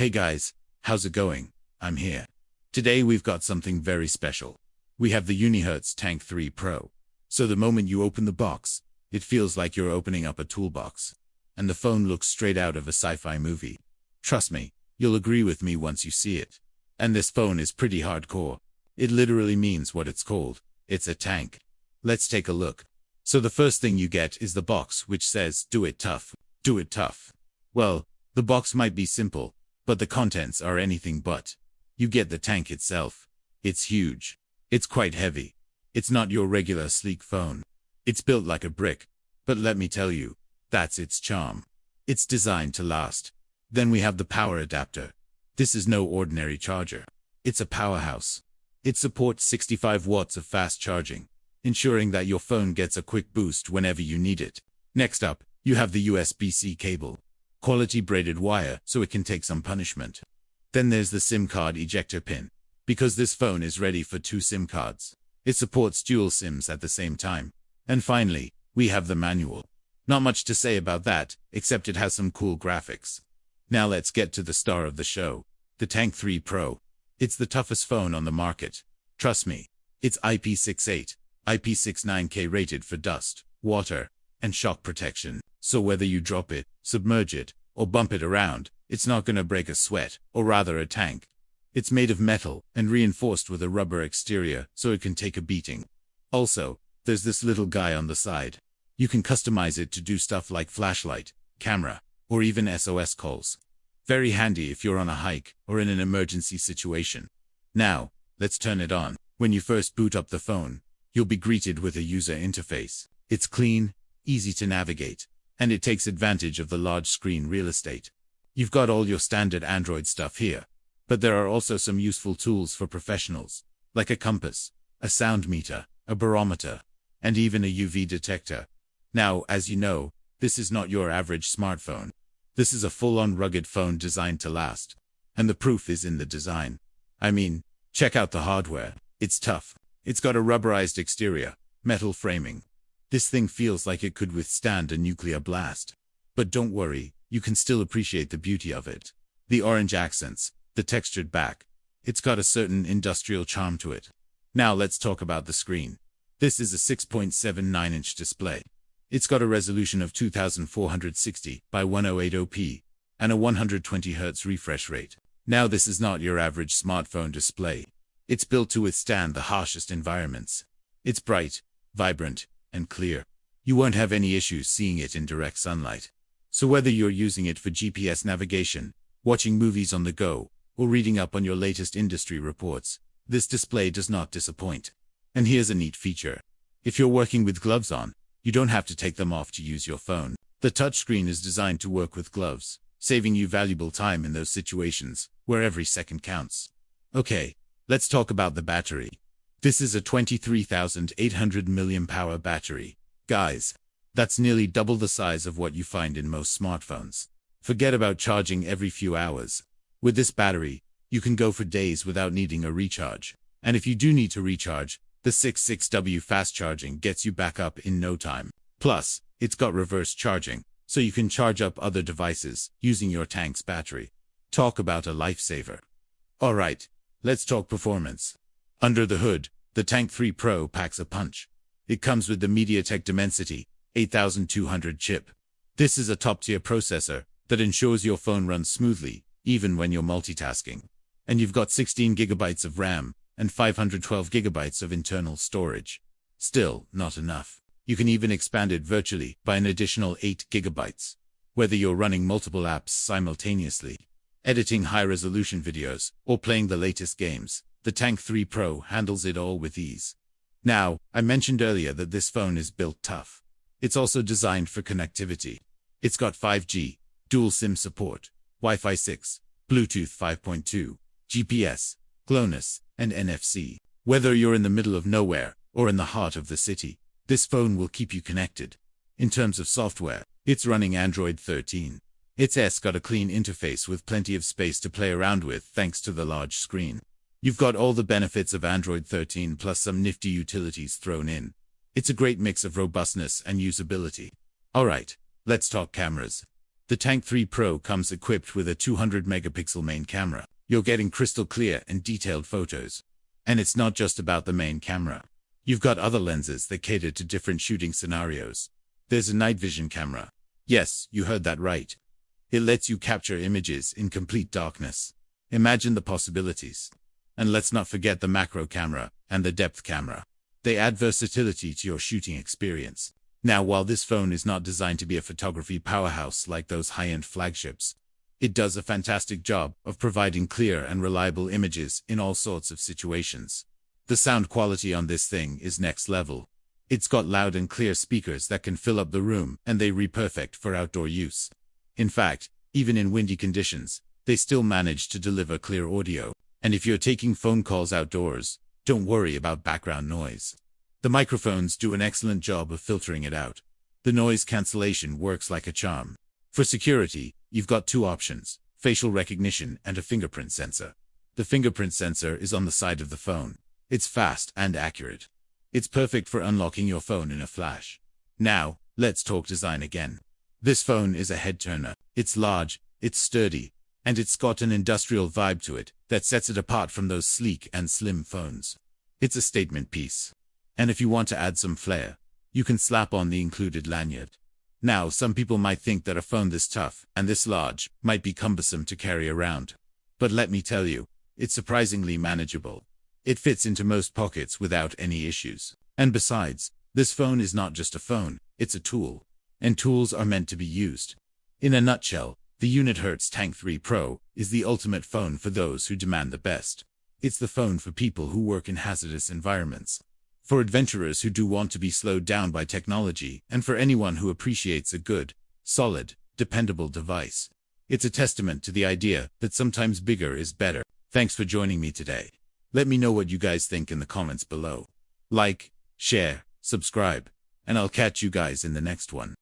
Hey guys, how's it going? I'm here. Today we've got something very special. We have the Unihertz Tank 3 Pro. So the moment you open the box, it feels like you're opening up a toolbox. And the phone looks straight out of a sci-fi movie. Trust me, you'll agree with me once you see it. And this phone is pretty hardcore. It literally means what it's called. It's a tank. Let's take a look. So the first thing you get is the box which says, "Do it tough. Do it tough." Well, the box might be simple, but the contents are anything but. You get the tank itself. It's huge. It's quite heavy. It's not your regular sleek phone. It's built like a brick. But let me tell you, that's its charm. It's designed to last. Then we have the power adapter. This is no ordinary charger. It's a powerhouse. It supports 65 watts of fast charging, ensuring that your phone gets a quick boost whenever you need it. Next up, you have the USB-C cable. Quality braided wire so it can take some punishment. Then there's the SIM card ejector pin, because this phone is ready for 2 SIM cards. It supports dual SIMs at the same time. And finally, we have the manual. Not much to say about that, except it has some cool graphics. Now let's get to the star of the show, the Tank 3 Pro. It's the toughest phone on the market. Trust me, it's IP68, IP69K rated for dust, water, and shock protection. So whether you drop it, submerge it, or bump it around, it's not gonna break a sweat, or rather a tank. It's made of metal and reinforced with a rubber exterior so it can take a beating. Also, there's this little guy on the side. You can customize it to do stuff like flashlight, camera, or even SOS calls. Very handy if you're on a hike or in an emergency situation. Now, let's turn it on. When you first boot up the phone, you'll be greeted with a user interface. It's clean, easy to navigate, and it takes advantage of the large screen real estate. You've got all your standard Android stuff here, but there are also some useful tools for professionals, like a compass, a sound meter, a barometer, and even a UV detector. Now, as you know, this is not your average smartphone. This is a full-on rugged phone designed to last. And the proof is in the design. I mean, check out the hardware. It's tough. It's got a rubberized exterior, metal framing. This thing feels like it could withstand a nuclear blast. But don't worry, you can still appreciate the beauty of it. The orange accents, the textured back. It's got a certain industrial charm to it. Now let's talk about the screen. This is a 6.79-inch display. It's got a resolution of 2460 by 1080p and a 120 Hz refresh rate. Now this is not your average smartphone display. It's built to withstand the harshest environments. It's bright, vibrant, and clear. You won't have any issues seeing it in direct sunlight. So whether you're using it for GPS navigation, watching movies on the go, or reading up on your latest industry reports, this display does not disappoint. And here's a neat feature. If you're working with gloves on, you don't have to take them off to use your phone. The touchscreen is designed to work with gloves, saving you valuable time in those situations where every second counts. Okay, let's talk about the battery. This is a 23,800 mAh battery. Guys, that's nearly double the size of what you find in most smartphones. Forget about charging every few hours. With this battery, you can go for days without needing a recharge. And if you do need to recharge, the 66W fast charging gets you back up in no time. Plus, it's got reverse charging, so you can charge up other devices using your tank's battery. Talk about a lifesaver. Alright, let's talk performance. Under the hood, the Tank 3 Pro packs a punch. It comes with the MediaTek Dimensity 8200 chip. This is a top-tier processor that ensures your phone runs smoothly, even when you're multitasking. And you've got 16 GB of RAM and 512 GB of internal storage. Still, not enough. You can even expand it virtually by an additional 8 GB. Whether you're running multiple apps simultaneously, editing high-resolution videos, or playing the latest games, the Tank 3 Pro handles it all with ease. Now, I mentioned earlier that this phone is built tough. It's also designed for connectivity. It's got 5G, dual SIM support, Wi-Fi 6, Bluetooth 5.2, GPS, GLONASS, and NFC. Whether you're in the middle of nowhere or in the heart of the city, this phone will keep you connected. In terms of software, it's running Android 13. It's got a clean interface with plenty of space to play around with thanks to the large screen. You've got all the benefits of Android 13 plus some nifty utilities thrown in. It's a great mix of robustness and usability. Alright, let's talk cameras. The Tank 3 Pro comes equipped with a 200 megapixel main camera. You're getting crystal clear and detailed photos. And it's not just about the main camera. You've got other lenses that cater to different shooting scenarios. There's a night vision camera. Yes, you heard that right. It lets you capture images in complete darkness. Imagine the possibilities. And let's not forget the macro camera and the depth camera. They add versatility to your shooting experience. Now, while this phone is not designed to be a photography powerhouse like those high-end flagships, it does a fantastic job of providing clear and reliable images in all sorts of situations. The sound quality on this thing is next level. It's got loud and clear speakers that can fill up the room, and they're perfect for outdoor use. In fact, even in windy conditions, they still manage to deliver clear audio. And if you're taking phone calls outdoors, don't worry about background noise. The microphones do an excellent job of filtering it out. The noise cancellation works like a charm. For security, you've got two options: facial recognition and a fingerprint sensor. The fingerprint sensor is on the side of the phone. It's fast and accurate. It's perfect for unlocking your phone in a flash. Now, let's talk design again. This phone is a head-turner. It's large, it's sturdy, and it's got an industrial vibe to it that sets it apart from those sleek and slim phones. It's a statement piece. And if you want to add some flair, you can slap on the included lanyard. Now, some people might think that a phone this tough and this large might be cumbersome to carry around. But let me tell you, it's surprisingly manageable. It fits into most pockets without any issues. And besides, this phone is not just a phone, it's a tool. And tools are meant to be used. In a nutshell, the Unihertz Tank 3 Pro is the ultimate phone for those who demand the best. It's the phone for people who work in hazardous environments, for adventurers who do want to be slowed down by technology, and for anyone who appreciates a good, solid, dependable device. It's a testament to the idea that sometimes bigger is better. Thanks for joining me today. Let me know what you guys think in the comments below. Like, share, subscribe, and I'll catch you guys in the next one.